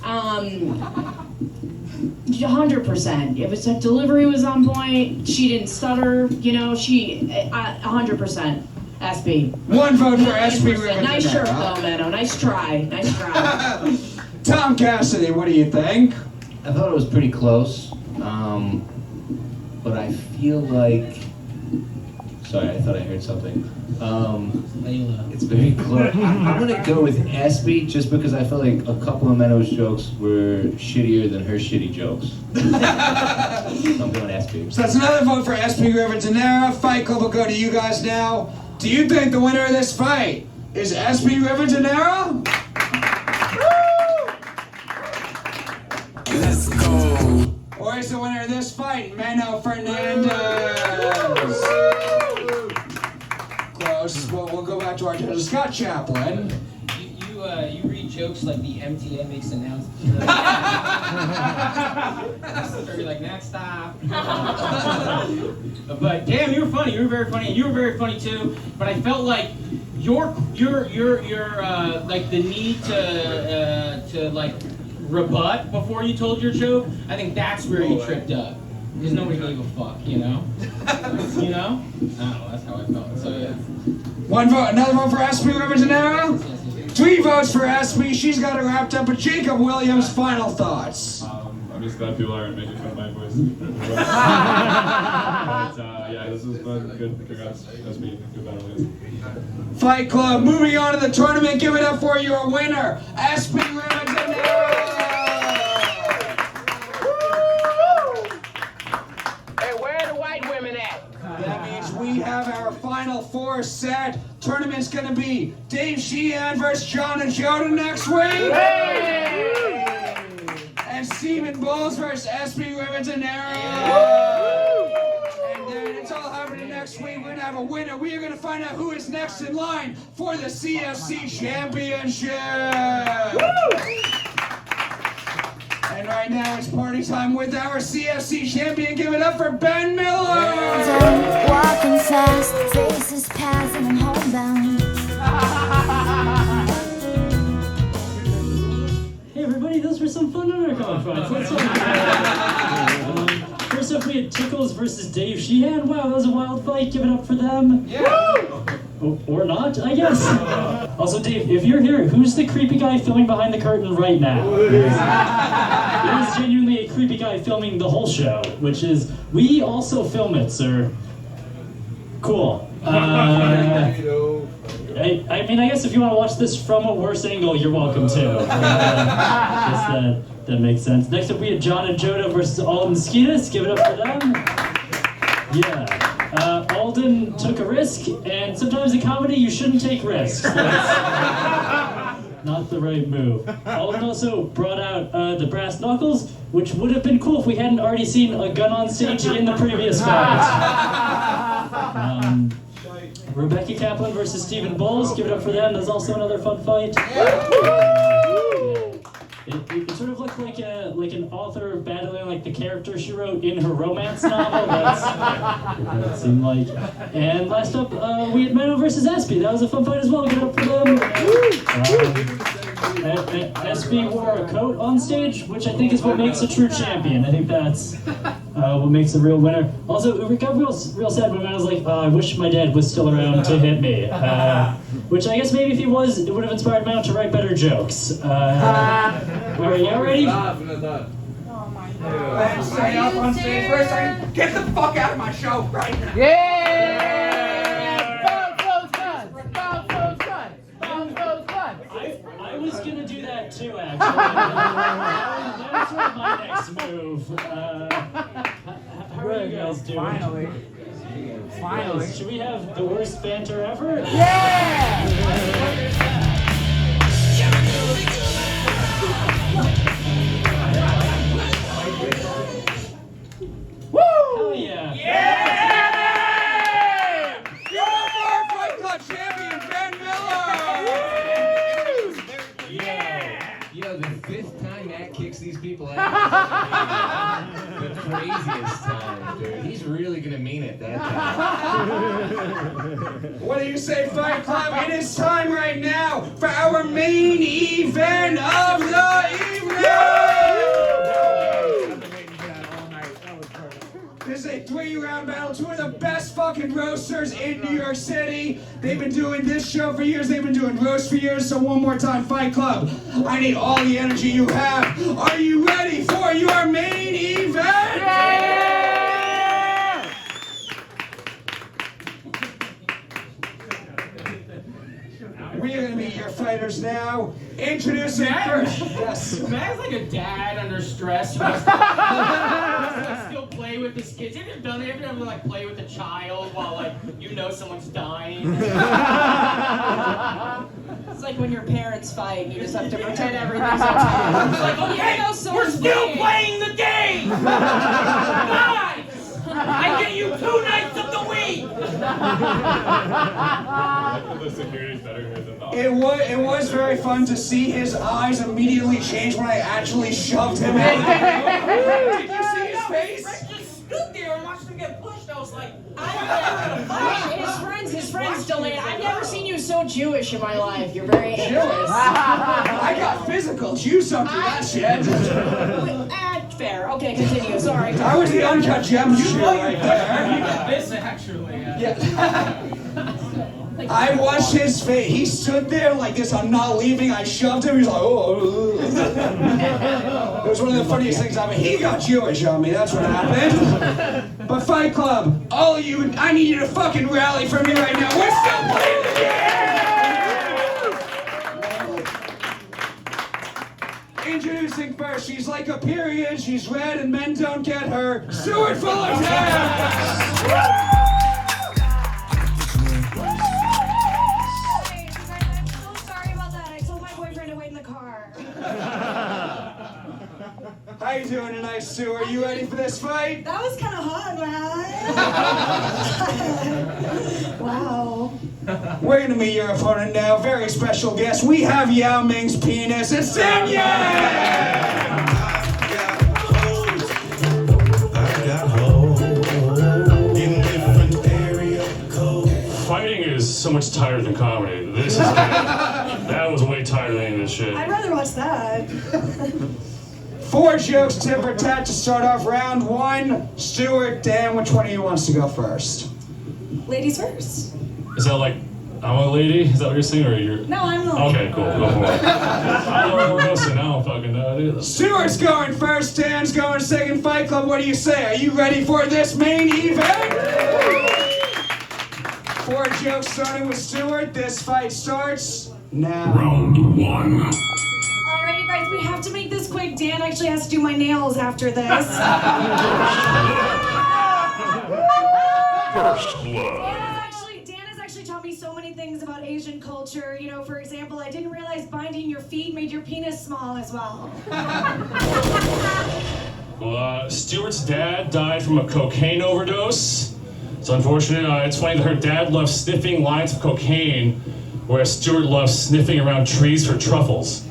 100%. It was, her delivery was on point. She didn't stutter. You know, 100%. Espi. One vote for Espi. Nice shirt though, Meno. Nice try. Nice try. Tom Cassidy, what do you think? I thought it was pretty close, but I feel like... Sorry, I thought I heard something. It's very close. I'm gonna go with Espi just because I feel like a couple of Meno's jokes were shittier than her shitty jokes. I'm going Espi. So that's another vote for Espi Rivadeneira. Fight Club will go to you guys now. Do you think the winner of this fight is Espi Rivadeneira? Let's go. Or is the winner of this fight Meno Fernandez? Close. Well, we'll go back to our judges. Scott Chaplain. You read jokes like the MTA makes announcements. You're like, next stop. But damn, you were funny. You were very funny, and you were very funny too. But I felt like your like the need to like rebut before you told your joke. I think that's where you tripped up. Because nobody gave a fuck, you know? You know? I don't know, that's how I felt. So yeah. One vote, another vote for Espi Rivadeneira. 3 votes for Espi. She's got it wrapped up. But Jacob Williams, final thoughts. I'm just glad people aren't making fun of my voice. But yeah, this was fun. Good. Congrats. Espi. Good battle. Fight Club, moving on to the tournament. Give it up for your winner, Espi Rivadeneira. That means we have our final 4 set. Tournament's gonna be Dave Sheehan versus John Ajodah next week. And Stephen Bolles versus Espi Rivadeneira. And then it's all happening next week. We're gonna have a winner. We are gonna find out who is next in line for the CFC Championship. And right now it's party time with our CFC champion. Give it up for Ben Miller! Walking fast, faces passing, I'm homebound. Hey everybody, those were some fun UNDERCARD fights. Let's talk about it. First up, we had Tickles versus Dave Sheehan. Wow, that was a wild fight. Give it up for them. Yeah. Or not, I guess. Also, Dave, if you're here, who's the creepy guy filming behind the curtain right now? It is genuinely a creepy guy filming the whole show, which is, we also film it, sir. Cool. I mean, I guess if you want to watch this from a worse angle, you're welcome to. That makes sense. Next up, we had John and Ajodah versus Alden and Skeades. Give it up for them. Yeah. Alden took a risk, and sometimes in comedy you shouldn't take risks. That's not the right move. Alden also brought out the brass knuckles, which would have been cool if we hadn't already seen a gun on stage in the previous fight. Rebecca Kaplan versus Stephen Bolles. Give it up for them. There's also another fun fight. It sort of looked like an author battling like the character she wrote in her romance novel. That's what it seemed like. And last up, we had Meno versus Espi. That was a fun fight as well. Give it up for them. Espi wore a coat on stage, which I think is what makes a true champion. I think that's what makes a real winner. Also, it got real sad when I was like, I wish my dad was still around to hit me. Which I guess maybe if he was, it would have inspired Meno to write better jokes. Are y'all ready? Stay up on stage for a second. Get the fuck out of my show right now. I was gonna do that too, actually. That's sort of my next move. How are you guys doing? Finally. Should we have the worst banter ever? Yeah! Yo, the 5th time Matt kicks these people out. The craziest time, dude. He's really gonna mean it that time. What do you say, Fight Club? It is time right now for our main event of the evening! This is a 3-round battle. 2 of the best fucking roasters in New York City. They've been doing this show for years. They've been doing roast for years. So one more time, Fight Club. I need all the energy you have. Are you ready for your main event? Yeah! We are going to meet your fighters now. Introducing first. Yes. Matt's like a dad under stress. He wants to still play with his kids. Have you ever done it? Have you ever like play with a child while like you know someone's dying? It's like when your parents fight and you just have to pretend everything's okay. It's like, okay, we're still playing the game! Guys! I get you 2 nights of the week! The security's better here than the It was very fun to see his eyes immediately change when I actually shoved him in. Did you see his face? Rick just stood there and watched him get pushed. I was like, His friends delayed. I've never seen you so Jewish in my life. You're very Jewish. I got physical. You sucked that shit. Fair. Okay, continue. Sorry. I was the uncut gems shit right there. This actually. Yeah. I watched his face. He stood there like this. I'm not leaving. I shoved him. He's like, oh. It was one of the funniest things I've ever. He got Jewish on me. That's what happened. But Fight Club, all of you, I need you to fucking rally for me right now. We're still playing the game. Introducing first, she's like a period. She's red and men don't get her. Stewart Fullerton. How you doing tonight, Sue? Are you ready for this fight? That was kind of hot, man. Wow. We're gonna meet your opponent now. Very special guest. We have Yao Ming's penis. It's Sam Yang! Fighting is so much tighter than comedy. This is that was way tighter than any of this shit. I'd rather watch that. 4 jokes, tit for tat to start off round 1. Stewart, Dan, which one of you wants to go first? Ladies first. Is that like I'm a lady? Is that what you're saying, or you're? No, I'm the Okay, cool. Go for it. I don't know what I don't fucking know either. Stewart's going first, Dan's going second. Fight Club, what do you say? Are you ready for this main event? 4 jokes starting with Stewart. This fight starts now. Round 1. Alrighty, guys, we have to make this quick. Dan actually has to do my nails after this. First blood. Dan has actually taught me so many things about Asian culture. You know, for example, I didn't realize binding your feet made your penis small as well. Well, Stewart's dad died from a cocaine overdose. It's unfortunate. It's funny that her dad loves sniffing lines of cocaine, whereas Stewart loves sniffing around trees for truffles.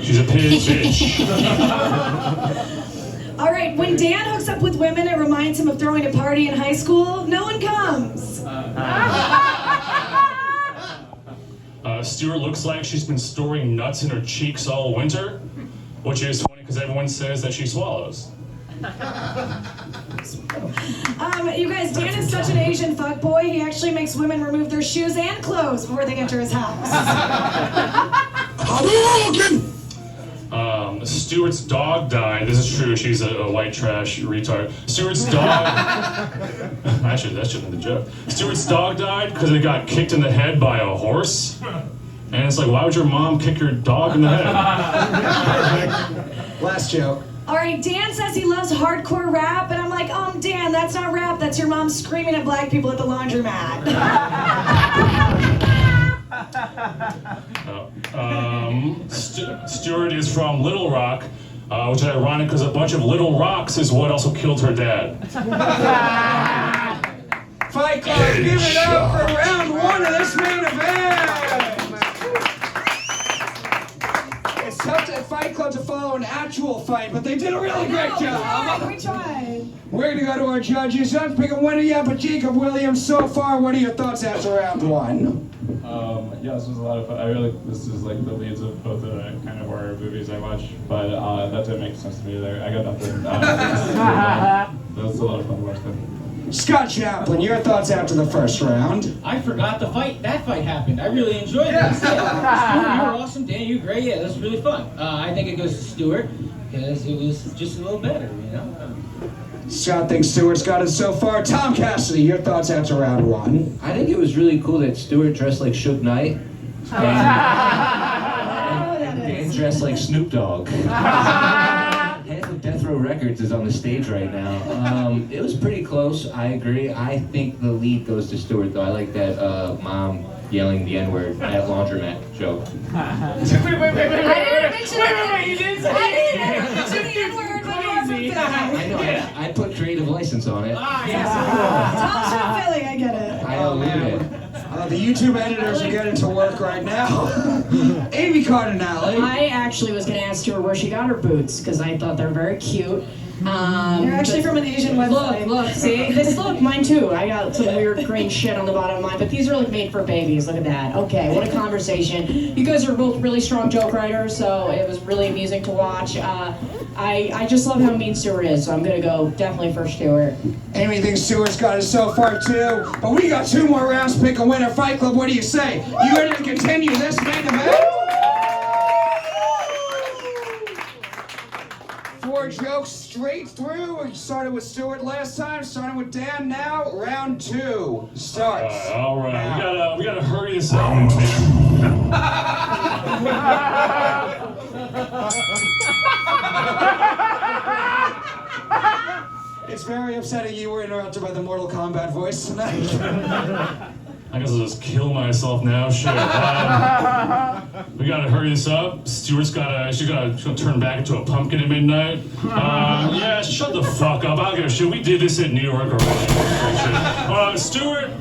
She's a bitch. All right, when Dan hooks up with women, it reminds him of throwing a party in high school. No one comes. Stewart looks like she's been storing nuts in her cheeks all winter, which is funny because everyone says that she swallows. You guys, Dan is such an Asian fuckboy, he actually makes women remove their shoes and clothes before they enter his house. Stewart's dog died. This is true. She's a white trash retard. Stewart's dog. Actually, that should have been the joke. Stewart's dog died because it got kicked in the head by a horse. And it's like, why would your mom kick your dog in the head? Last joke. All right, Dan says he loves hardcore rap, and I'm like, Dan, that's not rap. That's your mom screaming at black people at the laundromat. Stewart is from Little Rock, which is ironic because a bunch of little rocks is what also killed her dad. Fight Club, give it up for round 1 of this main event! It's tough at Fight Club to follow an actual fight, but they did a really great job. We tried. We're gonna go to our judges. I'm picking winner yet, but Jacob Williams. So far, what are your thoughts after round one? Yeah, this was a lot of fun. This is like the leads of both the kind of horror movies I watch, but that didn't make sense to me there. I got nothing. That was a lot of fun to watch them. Scott Chaplain, your thoughts after the first round? I forgot the fight. That fight happened. I really enjoyed this. Yeah. Stewart, you were awesome. Dan, you were great. Yeah, that was really fun. I think it goes to Stewart because it was just a little better, you know. Scott thinks Stewart's got it so far. Tom Cassidy, your thoughts after round one? I think it was really cool that Stewart dressed like Suge Knight. And Dan dressed like Snoop Dogg. Half of Death Row Records is on the stage right now. It was pretty close, I agree. I think the lead goes to Stewart, though. I like that mom yelling the N-word, that laundromat joke. Wait. I didn't mention it. You didn't say it. I didn't mention the N-word when you were from Philly. I know, I put creative license on it. Tom's from Philly, I get it. I own it. The YouTube editors are getting to work right now. Amy Cardinale. I actually was going to ask her where she got her boots because I thought they're very cute. You're actually from an Asian website. Look, see? Look, mine too. I got some weird green shit on the bottom of mine, but these are like made for babies. Look at that. Okay, what a conversation. You guys are both really strong joke writers, so it was really amusing to watch. I just love how mean Stewart is, so I'm going to go definitely for Stewart. Amy thinks Stewart's got it so far too, but we got 2 more rounds to pick a winner. Fight Club, what do you say? You ready to continue this main event? 4 jokes straight through. We started with Stewart last time, starting with Dan now. Round 2 starts. All right, now. we gotta hurry this up. It's very upsetting you were interrupted by the Mortal Kombat voice tonight. I guess I'll just kill myself now. Shit. We gotta hurry this up. Stewart's she's gotta turn back into a pumpkin at midnight. Yeah, shut the fuck up. I don't give a shit. We did this in New York already. Stewart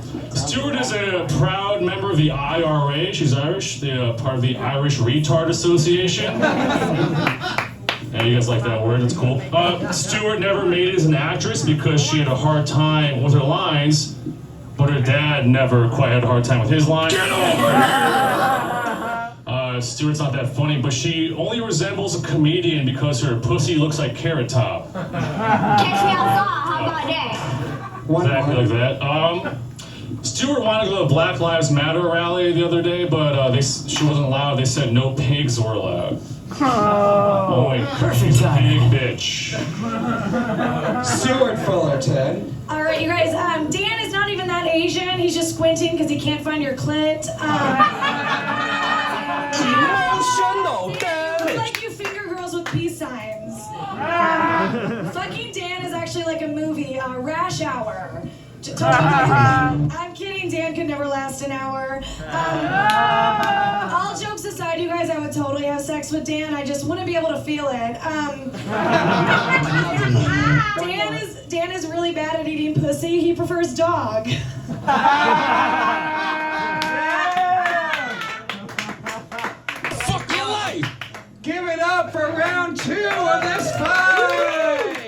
is a proud member of the IRA. She's Irish. They're part of the Irish Retard Association. Yeah, you guys like that word? It's cool. Stewart never made it as an actress because she had a hard time with her lines. But her dad never quite had a hard time with his line. Get over here! Stewart's not that funny, but she only resembles a comedian because her pussy looks like Carrot Top. Catch me outside, how about that? Exactly like that. Stewart wanted to go to the Black Lives Matter rally the other day, but she wasn't allowed. They said no pigs were allowed. Only perfect pig bitch. Stewart Fullerton. All right, you guys. Dan is not even that Asian. He's just squinting because he can't find your clit. Emotional damage. Like you finger girls with peace signs. Fucking Dan is actually like a movie, Rash Hour. I'm kidding, Dan could never last an hour. All jokes aside, you guys, I would totally have sex with Dan. I just wouldn't be able to feel it. Dan is really bad at eating pussy. He prefers dog. Fuck your life. Give it up for round 2 of this fight!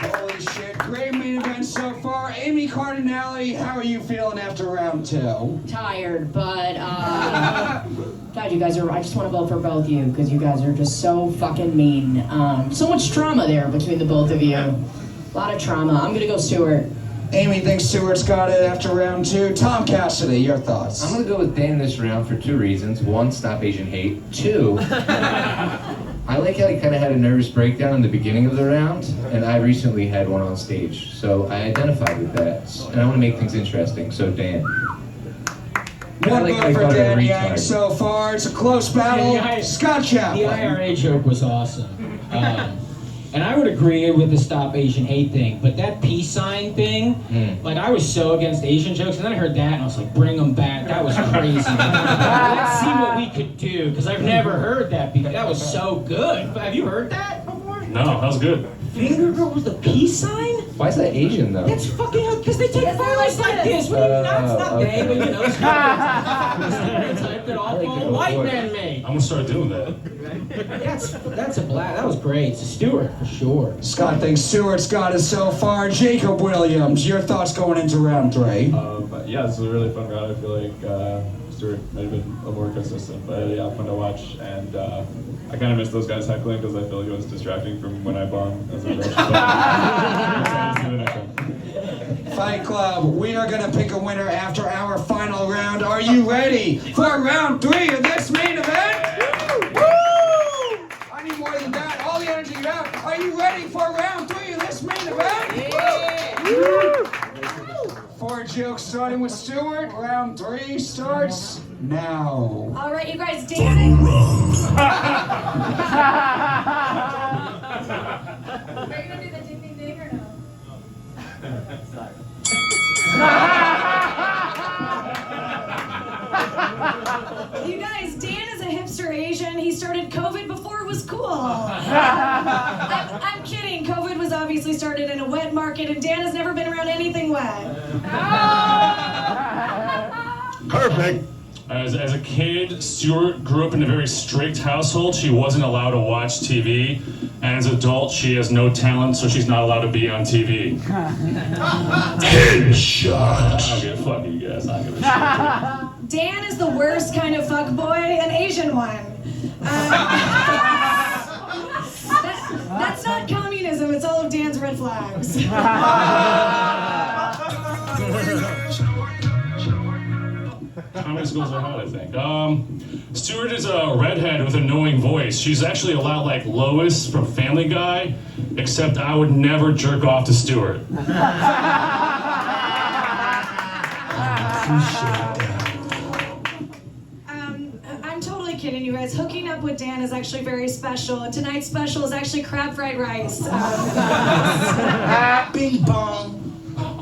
Holy shit, great main event so far. Amy Cardinale, how are you feeling after round 2? Tired, but God, you guys I just want to vote for both of you because you guys are just so fucking mean. So much trauma there between the both of you. A lot of trauma. I'm gonna go Stewart. Amy thinks Stewart's got it after round 2. Tom Cassidy, your thoughts? I'm gonna go with Dan this round for 2 reasons. 1, stop Asian hate. 2, I like how he kind of had a nervous breakdown in the beginning of the round, and I recently had one on stage, so I identified with that, and I want to make things interesting. So Dan. One vote for Dan Yang so far. It's a close battle. Scott Chaplain. The IRA joke was awesome. And I would agree with the Stop Asian Hate thing, but that peace sign thing, like I was so against Asian jokes, and then I heard that and I was like, bring them back. That was crazy. Let's see what we could do, because I've never heard that before. That was so good. Have you heard that before? No, that was good. Finger girl with the peace sign? Why is that Asian though? That's fucking, because they take photos like this. What do you mean? It's not gay, but you know, it's stereotype that all like the white man made. I'm gonna start doing that. That's a black. That was great. It's Stewart for sure. Scott thinks Stewart's got us so far. Jacob Williams, your thoughts going into round 3? Yeah, this was a really fun round. I feel like Stewart might have been a little more consistent, but yeah, fun to watch. And I kind of missed those guys heckling because I feel like it was distracting from when I bombed as a coach. But I'm excited to see the next one. Fight Club, we are going to pick a winner after our final round. Are you ready for round 3 of this main event? Woo! I need more than that. All the energy you have. Are you ready for round 3 of this main event? Yeah! 4 jokes starting with Stewart. Round 3 starts now. All right, you guys, Dan. Wrong. Are you gonna do the ding ding ding or no? You guys, Dan is a hipster Asian. He started COVID before it was cool. I'm kidding. COVID was obviously started in a wet market, and Dan has never been around anything wet. Perfect. As a kid, Stewart grew up in a very strict household. She wasn't allowed to watch TV. And as an adult, she has no talent, so she's not allowed to be on TV. Headshot. Okay, fuck you guys. I don't give a shit. Dan is the worst kind of fuckboy, an Asian one. That's not communism, it's all of Dan's red flags. Comedy schools are hot, I think. Stewart is a redhead with an annoying voice. She's actually a lot like Lois from Family Guy, except I would never jerk off to Stewart. I'm totally kidding, you guys. Hooking up with Dan is actually very special, and tonight's special is actually crab fried rice. Bing bong.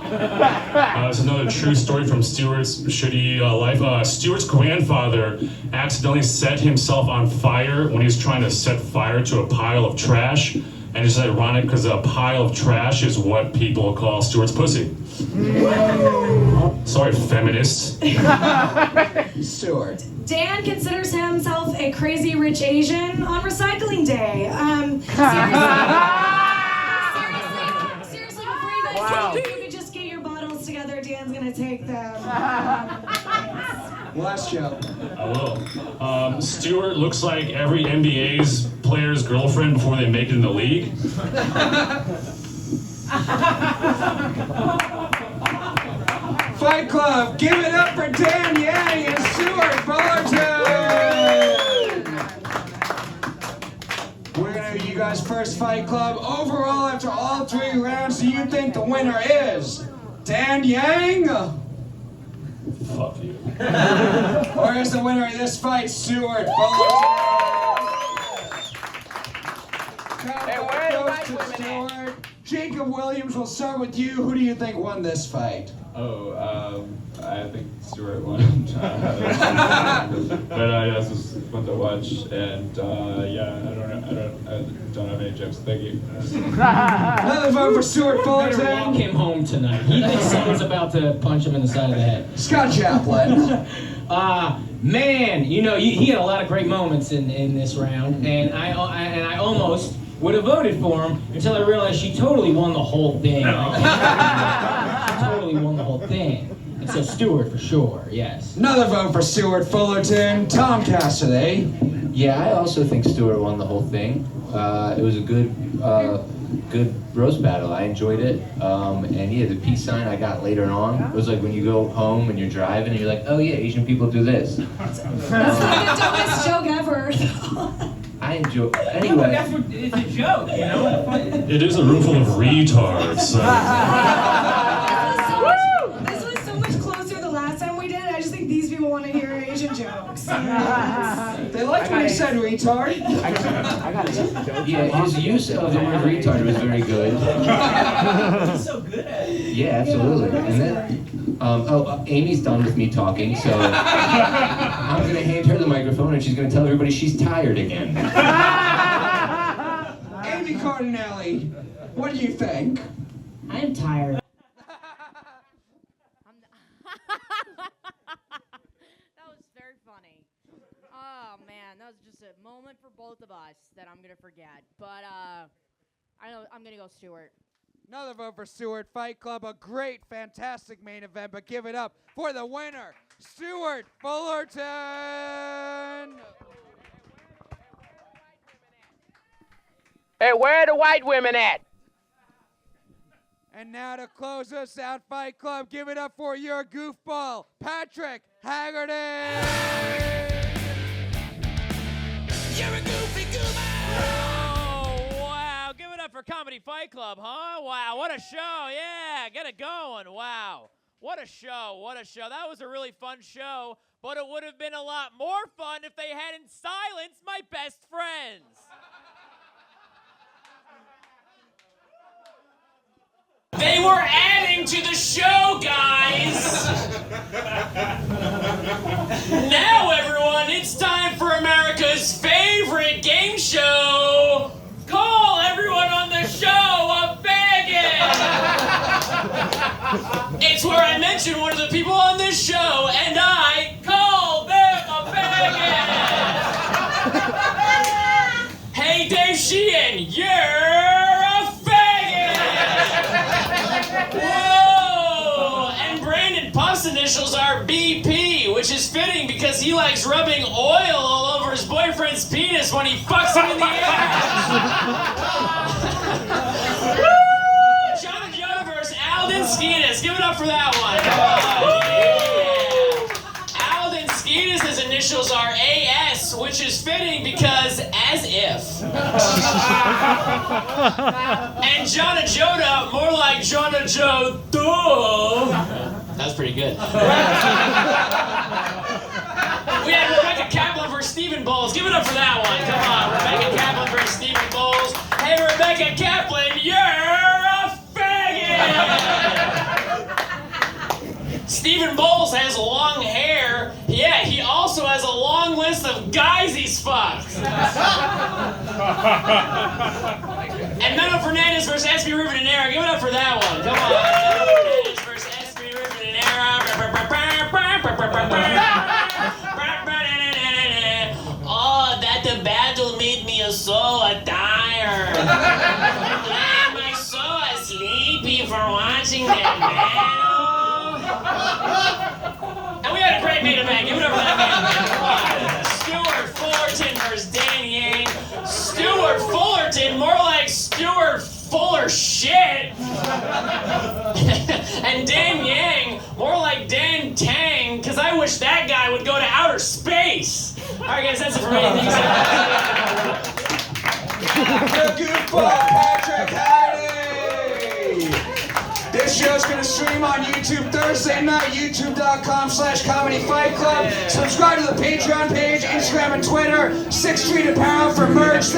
It's another true story from Stewart's shitty life. Stewart's grandfather accidentally set himself on fire when he was trying to set fire to a pile of trash. And it's ironic because a pile of trash is what people call Stewart's pussy. Sorry, feminists. Stewart. Dan considers himself a crazy rich Asian on recycling day. Seriously, before you guys leave, you could just get your bottles together. Dan's gonna take them. Last show. I will. Stewart looks like every NBA's player's girlfriend before they make it in the league. Fight Club, give it up for Dan Yang and Stewart Fullerton! We're gonna do you guys first, Fight Club. Overall, after all 3 rounds, do you think the winner is Dan Yang? Fuck you. Or is the winner of this fight Stewart Fullerton? Hey, where are the white women at? Jacob Williams, we'll start with you. Who do you think won this fight? I think Stewart won. But yeah, this was fun to watch, and yeah, I don't have any jokes. Thank you. Another vote for Stewart Better walk Fullerton. him home tonight. He thinks someone's about to punch him in the side of the head. Scott Chaplain. Man, you know, he had a lot of great moments in this round, and I almost would have voted for him until I realized she totally won the whole thing. She totally won the whole thing. And so Stewart for sure, yes. Another vote for Stewart Fullerton. Tom Cassidy. Yeah, I also think Stewart won the whole thing. It was a good roast battle. I enjoyed it. And yeah, the peace sign I got later on, it was like when you go home and you're driving and you're like, oh yeah, Asian people do this. That's like the dumbest joke ever. I enjoy. But Anyway, that's what, it's a joke, you know? It is a room full of retards. This was so much closer the last time we did. I just think these people want to hear Asian jokes. They liked when he said retard. yeah, his use of the word retard was very good. He's so good at it. Yeah, absolutely. And then, Amy's done with me talking, so I'm gonna hand her the microphone and she's gonna tell everybody she's tired again. Amy Cardinale, what do you think? I'm tired. That was very funny. was just a moment for both of us that I'm gonna forget. But I know I'm gonna go Stewart. Another vote for Stewart Fight Club. A great, fantastic main event, but give it up for the winner, Stewart Fullerton. Hey, where are the white women at? And now to close us out, Fight Club, give it up for your goofball, Patrick Haggerty. You're a goofy goober! Oh, wow. Give it up for Comedy Fight Club, huh? Wow, what a show. Yeah, get it going. Wow. What a show. What a show. That was a really fun show, but it would have been a lot more fun if they hadn't silenced my best friends. They were adding to the show, guys! Now, everyone, it's time for America's favorite game show! Call everyone on the show a faggot! It's where I mention one of the people on this show, and I call them a faggot! Hey, Dave Sheehan, you're a faggot! Whoa! And Brandon Puff's initials are BP, which is fitting because he likes rubbing oil all over his boyfriend's penis when he fucks him in the ass. John and Joe versus Alden Skeades. Give it up for that one. Yeah. Alden Skeades' initials are AS, which is fitting because as if. And John Ajodah, more like John Ajodah. That was pretty good. We had Rebecca Kaplan versus Stephen Bolles. Give it up for that one. Come on, Rebecca Kaplan versus Stephen Bolles. Hey, Rebecca Kaplan, you're a faggot! Stephen Bolles has long hair. Yeah, he also has a long list of guys he's fucked. And Meno Fernandez versus Espi Rivadeneira. Give it up for that one. Come on. Fernandez versus Espi Rivadeneira. Oh, that the battle made me so tired. Am I so sleepy for watching that battle? And we had a great main event. Give it up for that main event. Stewart Fullerton versus Dan Yang. Stewart Fullerton, more like Stewart Fuller shit. And Dan Yang, more like Dan Tang, because I wish that guy would go to outer space. All right, guys, that's it for me. Thanks. The goofball, Patrick Haggerty. This show's going to stream on YouTube Thursday night, youtube.com/comedyfightclub. Subscribe to the Patreon page, Instagram and Twitter, 6th Street Apparel for merch.